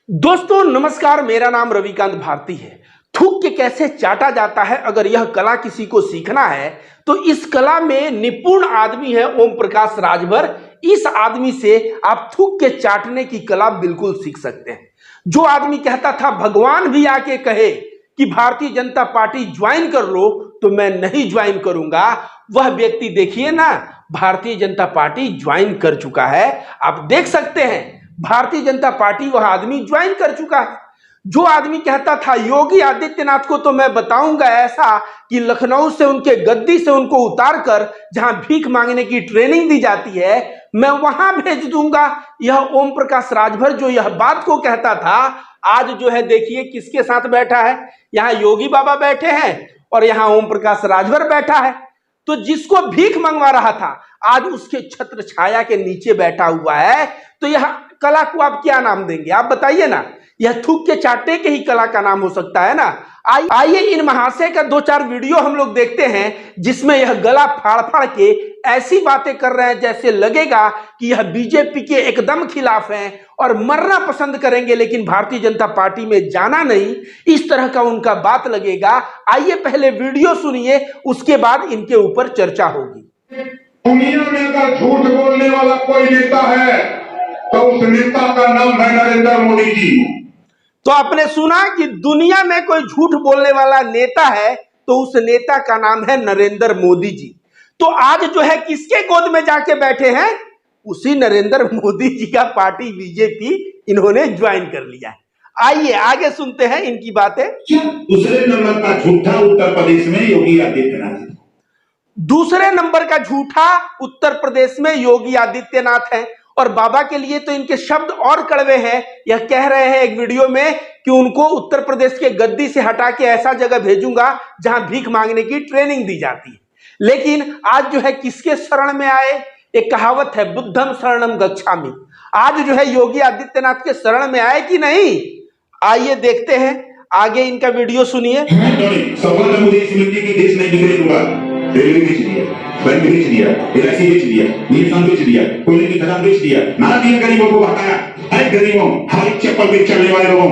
दोस्तों नमस्कार, मेरा नाम रविकांत भारती है। थूक के कैसे चाटा जाता है, अगर यह कला किसी को सीखना है तो इस कला में निपुण आदमी है ओम प्रकाश राजभर। इस आदमी से आप थूक के चाटने की कला बिल्कुल सीख सकते हैं। जो आदमी कहता था भगवान भी आके कहे कि भारतीय जनता पार्टी ज्वाइन कर लो तो मैं नहीं ज्वाइन करूंगा, वह व्यक्ति देखिए ना भारतीय जनता पार्टी ज्वाइन कर चुका है। आप देख सकते हैं भारतीय जनता पार्टी वह आदमी ज्वाइन कर चुका है। जो आदमी कहता था योगी आदित्यनाथ को तो मैं बताऊंगा ऐसा कि लखनऊ से उनके गद्दी से उनको उतार कर जहां भीख मांगने की ट्रेनिंग दी जाती है मैं वहां भेज दूंगा, यह ओम प्रकाश राजभर जो यह बात को कहता था आज जो है देखिए किसके साथ बैठा है। यहाँ योगी बाबा बैठे हैं और यहाँ ओम प्रकाश राजभर बैठा है। तो जिसको भीख मंगवा रहा था आज उसके छत्र छाया के नीचे बैठा हुआ है। तो यह कला को आप क्या नाम देंगे, आप बताइए ना। यह थूक के चाटे के ही कला का नाम हो सकता है ना। आइए इन महाशय का 2-4 वीडियो हम लोग देखते हैं जिसमें यह गला फाड़ फाड़ के ऐसी बातें कर रहे हैं जैसे लगेगा कि यह बीजेपी के एकदम खिलाफ हैं और मरना पसंद करेंगे लेकिन भारतीय जनता पार्टी में जाना नहीं, इस तरह का उनका बात लगेगा। आइए पहले वीडियो सुनिए, उसके बाद इनके ऊपर चर्चा होगी। दुनिया में अगर झूठ बोलने वाला कोई नेता है तो उस नेता का नाम है नरेंद्र मोदी जी। तो आपने सुना कि दुनिया में कोई झूठ बोलने वाला नेता है तो उस नेता का नाम है नरेंद्र मोदी जी। तो आज जो है किसके गोद में जाके बैठे हैं, उसी नरेंद्र मोदी जी का पार्टी बीजेपी इन्होंने ज्वाइन कर लिया है। आइए आगे सुनते हैं इनकी बातें। दूसरे नंबर का झूठा उत्तर प्रदेश में योगी आदित्यनाथ। दूसरे नंबर का झूठा उत्तर प्रदेश में योगी आदित्यनाथ है और बाबा के लिए तो इनके शब्द और कड़वे हैं। यह कह रहे हैं एक वीडियो में कि उनको उत्तर प्रदेश के गद्दी से हटा के ऐसा जगह भेजूंगा जहां भीख मांगने की ट्रेनिंग दी जाती है। लेकिन आज जो है किसके शरण में आए, एक कहावत है बुद्धम शरणम गच्छामि। आज जो है योगी आदित्यनाथ के शरण में आए कि नहीं, आइए देखते हैं आगे इनका वीडियो सुनिए। रेलवे बेच दिया, बैंक बेच दिया, एलआईसी बेच दिया, नीलकंठ बेच दिया, कोयले की खदान बेच दिया, नारा दिया गरीबों को भगाया। है गरीबों, हमारी चप्पल पे चलने वाले लोगों,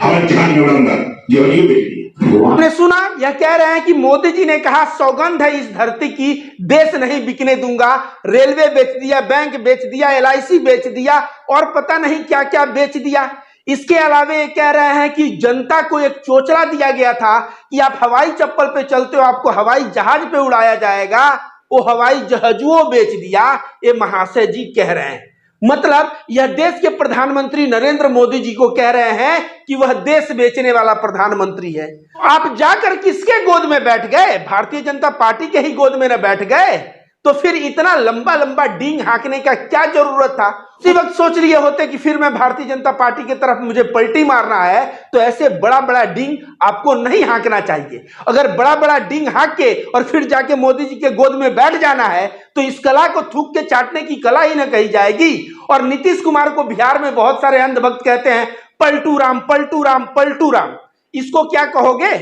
हमारे जान में उड़ाऊंगा, ये बेच दिया। आपने सुना, यह कह रहे हैं कि मोदी जी ने कहा सौगंध है इस धरती की, देश नहीं बिकने दूंगा। रेलवे बेच दिया, बैंक बेच दिया, एलआईसी बेच दिया और पता नहीं क्या क्या बेच दिया। इसके अलावा ये कह रहे हैं कि जनता को एक चोचला दिया गया था कि आप हवाई चप्पल पे चलते हो, आपको हवाई जहाज पे उड़ाया जाएगा, वो हवाई जहाजों बेच दिया। ये महाशय जी कह रहे हैं, मतलब यह देश के प्रधानमंत्री नरेंद्र मोदी जी को कह रहे हैं कि वह देश बेचने वाला प्रधानमंत्री है। आप जाकर किसके गोद में बैठ गए, भारतीय जनता पार्टी के ही गोद में न बैठ गए तो फिर इतना लंबा लंबा डींग हाँकने का क्या जरूरत था। उसी वक्त सोच लिए होते कि फिर मैं भारतीय जनता पार्टी की तरफ मुझे पलटी मारना है तो ऐसे बड़ा बड़ा डींग आपको नहीं हाँकना चाहिए। अगर बड़ा बड़ा डींग हाँक के और फिर जाके मोदी जी के गोद में बैठ जाना है तो इस कला को थूक के चाटने की कला ही न कही जाएगी। और नीतीश कुमार को बिहार में बहुत सारे अंधभक्त कहते हैं पलटू राम पलटू राम पलटू राम। इसको क्या कहोगे,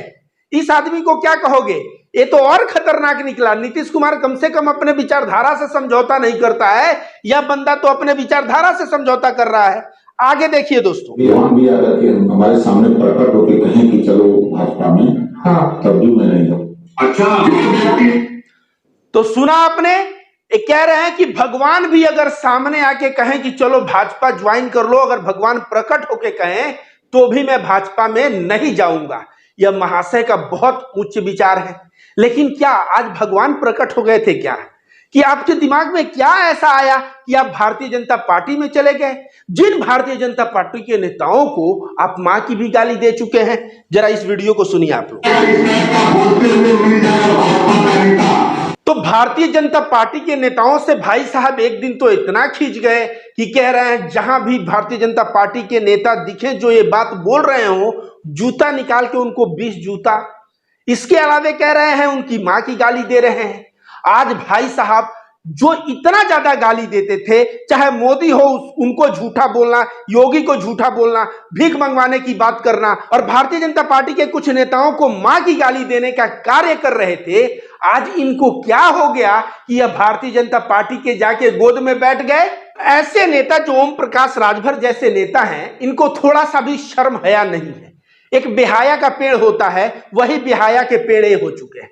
इस आदमी को क्या कहोगे, ये तो और खतरनाक निकला। नीतीश कुमार कम से कम अपने विचारधारा से समझौता नहीं करता है, यह बंदा तो अपने विचारधारा से समझौता कर रहा है। आगे देखिए दोस्तों, भी अगर कि हमारे सामने प्रकट होकर कहें कि चलो भाजपा में, हाँ तब भी मैं नहीं जाऊं। अच्छा, तो सुना आपने, ये कह रहे हैं कि भगवान भी अगर सामने आके कहें कि चलो भाजपा ज्वाइन कर लो, अगर भगवान प्रकट होके कहें तो भी मैं भाजपा में नहीं जाऊंगा। यह महाशय का बहुत उच्च विचार है। लेकिन क्या आज भगवान प्रकट हो गए थे क्या, कि आपके दिमाग में क्या ऐसा आया कि आप भारतीय जनता पार्टी में चले गए। जिन भारतीय जनता पार्टी के नेताओं को आप मां की भी गाली दे चुके हैं, जरा इस वीडियो को सुनिए आप लोग। तो भारतीय जनता पार्टी के नेताओं से भाई साहब एक दिन तो इतना खींच गए कि कह रहे हैं जहां भी भारतीय जनता पार्टी के नेता दिखे जो ये बात बोल रहे हो जूता निकाल के उनको 20 जूता। इसके अलावा कह रहे हैं उनकी मां की गाली दे रहे हैं। आज भाई साहब जो इतना ज्यादा गाली देते थे, चाहे मोदी हो उनको झूठा बोलना, योगी को झूठा बोलना, भीख मंगवाने की बात करना और भारतीय जनता पार्टी के कुछ नेताओं को मां की गाली देने का कार्य कर रहे थे, आज इनको क्या हो गया कि यह भारतीय जनता पार्टी के जाके गोद में बैठ गए। ऐसे नेता जो ओम प्रकाश राजभर जैसे नेता हैं, इनको थोड़ा सा भी शर्म हया नहीं है। एक बेहाया का पेड़ होता है, वही बेहाया के पेड़ हो चुके हैं।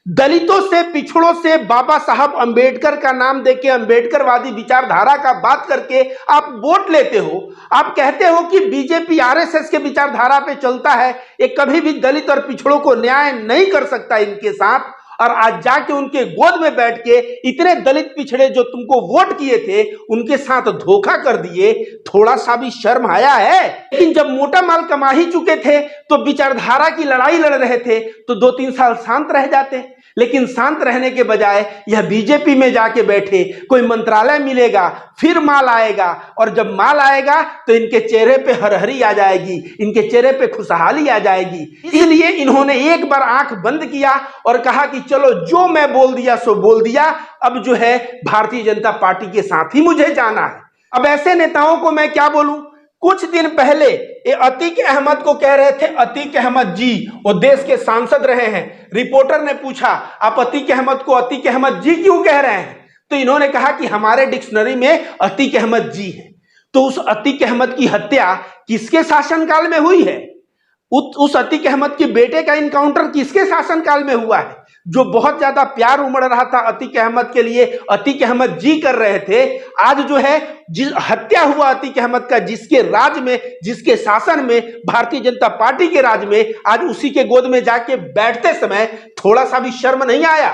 दलितों से, पिछड़ों से बाबा साहब अंबेडकर का नाम देके, अंबेडकरवादी विचारधारा का बात करके आप वोट लेते हो। आप कहते हो कि बीजेपी आरएसएस के विचारधारा पे चलता है, ये कभी भी दलित और पिछड़ों को न्याय नहीं कर सकता इनके साथ। और आज जाके उनके गोद में बैठ के इतने दलित पिछड़े जो तुमको वोट किए थे, उनके साथ धोखा कर दिए। थोड़ा सा भी शर्म आया है? लेकिन जब मोटा माल कमा ही चुके थे तो विचारधारा की लड़ाई लड़ रहे थे तो 2-3 साल शांत रह जाते। लेकिन शांत रहने के बजाय यह बीजेपी में जाके बैठे, कोई मंत्रालय मिलेगा, फिर माल आएगा, और जब माल आएगा तो इनके चेहरे पे हरहरी आ जाएगी, इनके चेहरे पे खुशहाली आ जाएगी। इसलिए इन्होंने एक बार आंख बंद किया और कहा कि चलो जो मैं बोल दिया सो बोल दिया, अब जो है भारतीय जनता पार्टी के साथ ही मुझे जाना है। अब ऐसे नेताओं को मैं क्या बोलूं? कुछ दिन पहले ये अतीक अहमद को कह रहे थे, अतीक अहमद जी, वो देश के सांसद रहे हैं। रिपोर्टर ने पूछा आप अतीक अहमद को अतीक अहमद जी क्यों कह रहे हैं? तो इन्होंने कहा कि हमारे डिक्शनरी में अतीक अहमद जी है। तो उस अतीक अहमद की हत्या किसके शासनकाल में हुई है? उस अतीक अहमद के बेटे का इनकाउंटर किसके शासनकाल में हुआ है? जो बहुत ज्यादा प्यार उमड़ रहा था अतीक अहमद के लिए, अतीक अहमद जी कर रहे थे। आज जो है जिस हत्या हुआ अतीक अहमद का, जिसके राज में, जिसके शासन में, भारतीय जनता पार्टी के राज में, आज उसी के गोद में जाके बैठते समय थोड़ा सा भी शर्म नहीं आया?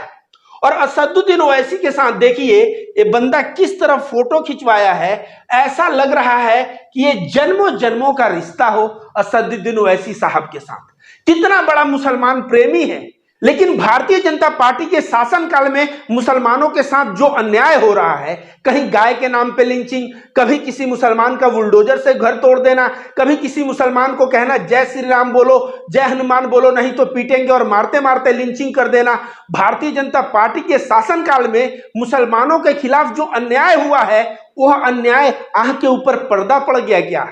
और असदुद्दीन ओवैसी के साथ देखिए ये बंदा किस तरह फोटो खिंचवाया है। ऐसा लग रहा है कि ये जन्मों जन्मों का रिश्ता हो असदुद्दीन ओवैसी साहब के साथ। कितना बड़ा मुसलमान प्रेमी है। लेकिन भारतीय जनता पार्टी के शासनकाल में मुसलमानों के साथ जो अन्याय हो रहा है, कहीं गाय के नाम पे लिंचिंग, कभी किसी मुसलमान का बुलडोजर से घर तोड़ देना, कभी किसी मुसलमान को कहना जय श्री राम बोलो, जय हनुमान बोलो, नहीं तो पीटेंगे, और मारते मारते लिंचिंग कर देना। भारतीय जनता पार्टी के शासनकाल में मुसलमानों के खिलाफ जो अन्याय हुआ है, वह अन्याय आंख के ऊपर पर्दा पड़ गया क्या?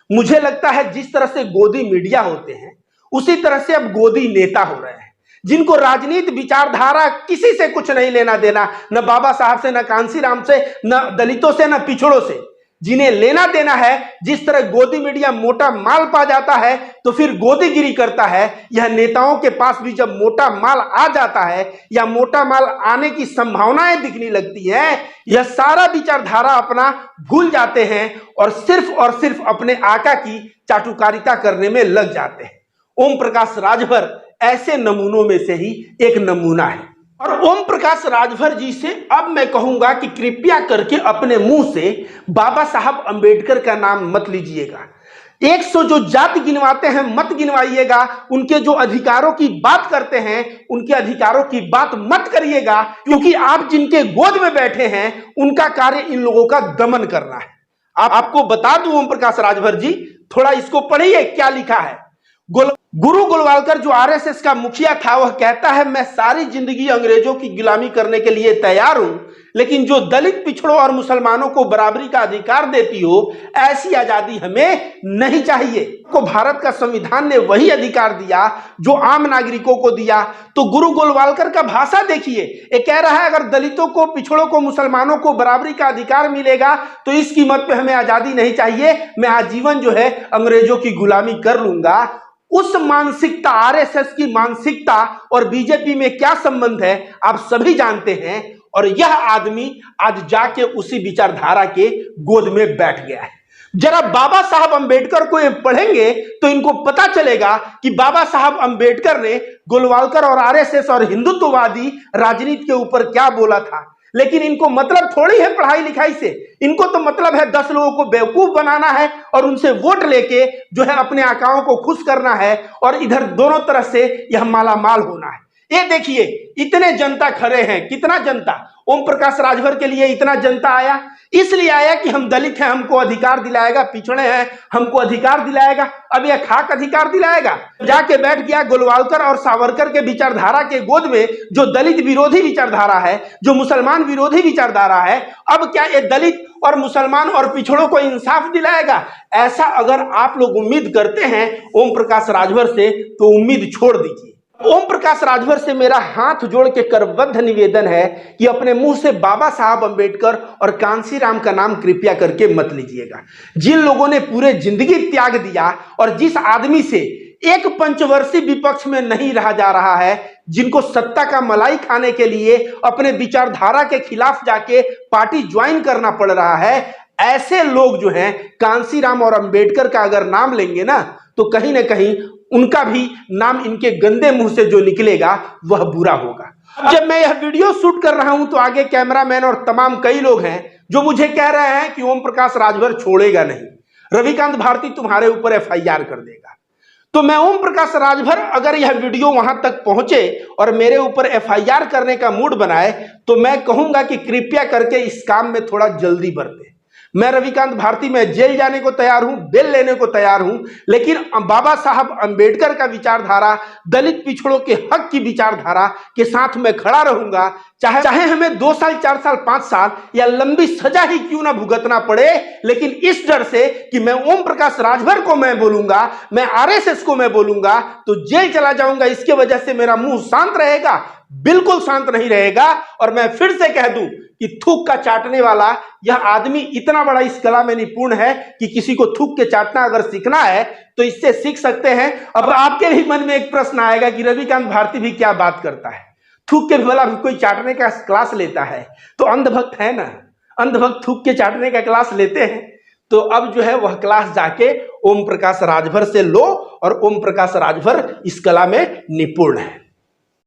मुझे लगता है जिस तरह से गोदी मीडिया होते हैं, उसी तरह से अब गोदी नेता हो रहे हैं, जिनको राजनीति विचारधारा किसी से कुछ नहीं लेना देना, न बाबा साहब से, न कांसीराम से, न दलितों से, न पिछड़ों से। जिन्हें लेना देना है, जिस तरह गोदी मीडिया मोटा माल पा जाता है तो फिर गोदीगिरी करता है, यह नेताओं के पास भी जब मोटा माल आ जाता है या मोटा माल आने की संभावनाएं दिखने लगती हैं, यह सारा विचारधारा अपना भूल जाते हैं और सिर्फ अपने आका की चाटुकारिता करने में लग जाते हैं। ओम प्रकाश राजभर ऐसे नमूनों में से ही एक नमूना है। और ओम प्रकाश राजभर जी से अब मैं कहूंगा कि कृपया करके अपने मुंह से बाबा साहब अंबेडकर का नाम मत लीजिएगा। 100 जो जाति गिनवाते हैं मत गिनवाइएगा। उनके जो अधिकारों की बात करते हैं, उनके अधिकारों की बात मत करिएगा, क्योंकि आप जिनके गोद में बैठे हैं उनका कार्य इन लोगों का दमन करना है। आपको बता दूं ओम प्रकाश राजभर जी, थोड़ा इसको पढ़िए क्या लिखा है। गुरु गोलवालकर जो आरएसएस का मुखिया था, वह कहता है मैं सारी जिंदगी अंग्रेजों की गुलामी करने के लिए तैयार हूं, लेकिन जो दलित, पिछड़ों और मुसलमानों को बराबरी का अधिकार देती हो, ऐसी आजादी हमें नहीं चाहिए। को भारत का संविधान ने वही अधिकार दिया जो आम नागरिकों को दिया। तो गुरु गोलवालकर का भाषा देखिए, ये कह रहा है अगर दलितों को, पिछड़ों को, मुसलमानों को बराबरी का अधिकार मिलेगा तो इस कीमत पे हमें आजादी नहीं चाहिए, मैं आजीवन जो है अंग्रेजों की गुलामी कर लूंगा। उस मानसिकता, आरएसएस की मानसिकता और बीजेपी में क्या संबंध है आप सभी जानते हैं। और यह आदमी आज जाके उसी विचारधारा के गोद में बैठ गया है। जरा बाबा साहब अंबेडकर को ये पढ़ेंगे तो इनको पता चलेगा कि बाबा साहब अंबेडकर ने गोलवालकर और आरएसएस और हिंदुत्ववादी राजनीति के ऊपर क्या बोला था। लेकिन इनको मतलब थोड़ी है पढ़ाई लिखाई से, इनको तो मतलब है 10 लोगों को बेवकूफ बनाना है और उनसे वोट लेके जो है अपने आकाओं को खुश करना है, और इधर दोनों तरफ से यह मालामाल होना है। ये देखिए इतने जनता खड़े हैं, कितना जनता ओम प्रकाश राजभर के लिए इतना जनता आया, इसलिए आया कि हम दलित हैं, हमको अधिकार दिलाएगा, पिछड़े हैं, हमको अधिकार दिलाएगा। अब यह खाक अधिकार दिलाएगा। जाके बैठ गया गोलवालकर और सावरकर के विचारधारा के गोद में, जो दलित विरोधी विचारधारा है, जो मुसलमान विरोधी विचारधारा है। अब क्या ये दलित और मुसलमान और पिछड़ों को इंसाफ दिलाएगा? ऐसा अगर आप लोग उम्मीद करते हैं ओम प्रकाश राजभर से तो उम्मीद छोड़ दीजिए। ओम प्रकाश राजभर से मेरा हाथ जोड़ के करबद्ध निवेदन है कि अपने मुंह से बाबा साहब अंबेडकर और कांशीराम का नाम कृपया करके मत लीजिएगा। जिन लोगों ने पूरे जिंदगी त्याग दिया और जिस आदमी से एक पंचवर्षीय विपक्ष में नहीं रहा जा रहा है, जिनको सत्ता का मलाई खाने के लिए अपने विचारधारा के खिलाफ जाके पार्टी ज्वाइन करना पड़ रहा है, ऐसे लोग जो हैं कांशीराम और अंबेडकर का अगर नाम लेंगे ना तो कहीं ना कहीं उनका भी नाम इनके गंदे मुंह से जो निकलेगा वह बुरा होगा। जब मैं यह वीडियो शूट कर रहा हूं तो आगे कैमरामैन और तमाम कई लोग हैं जो मुझे कह रहे हैं कि ओम प्रकाश राजभर छोड़ेगा नहीं, रविकांत भारती तुम्हारे ऊपर एफआईआर कर देगा। तो मैं ओम प्रकाश राजभर अगर यह वीडियो वहां तक पहुंचे और मेरे ऊपर एफआईआर करने का मूड बनाए तो मैं कहूंगा कि कृपया करके इस काम में थोड़ा जल्दी बरते। मैं रविकांत भारती में जेल जाने को तैयार हूं, बेल लेने को तैयार हूं, लेकिन बाबा साहब अंबेडकर का विचारधारा, दलित पिछड़ों के हक की विचारधारा के साथ मैं खड़ा रहूंगा, चाहे हमें 2 साल 4 साल 5 साल या लंबी सजा ही क्यों ना भुगतना पड़े, लेकिन इस डर से कि मैं ओम प्रकाश राजभर को मैं बोलूंगा, मैं आरएसएस को मैं बोलूंगा तो जेल चला जाऊंगा, इसके वजह से मेरा मुंह शांत रहेगा? बिल्कुल शांत नहीं रहेगा। और मैं फिर से कह दूं कि थूक का चाटने वाला यह आदमी इतना बड़ा इस कला में निपुण है कि किसी को थूक के चाटना अगर सीखना है तो इससे सीख सकते हैं। अब आपके भी मन में एक प्रश्न आएगा कि रविकांत भारती भी क्या बात करता है, थूक के भला कोई चाटने का क्लास लेता है? तो अंधभक्त है ना, अंधभक्त थूक के चाटने का क्लास लेते हैं। तो अब जो है वह क्लास जाके ओम प्रकाश राजभर से लो और ओम प्रकाश राजभर इस कला में निपुण है।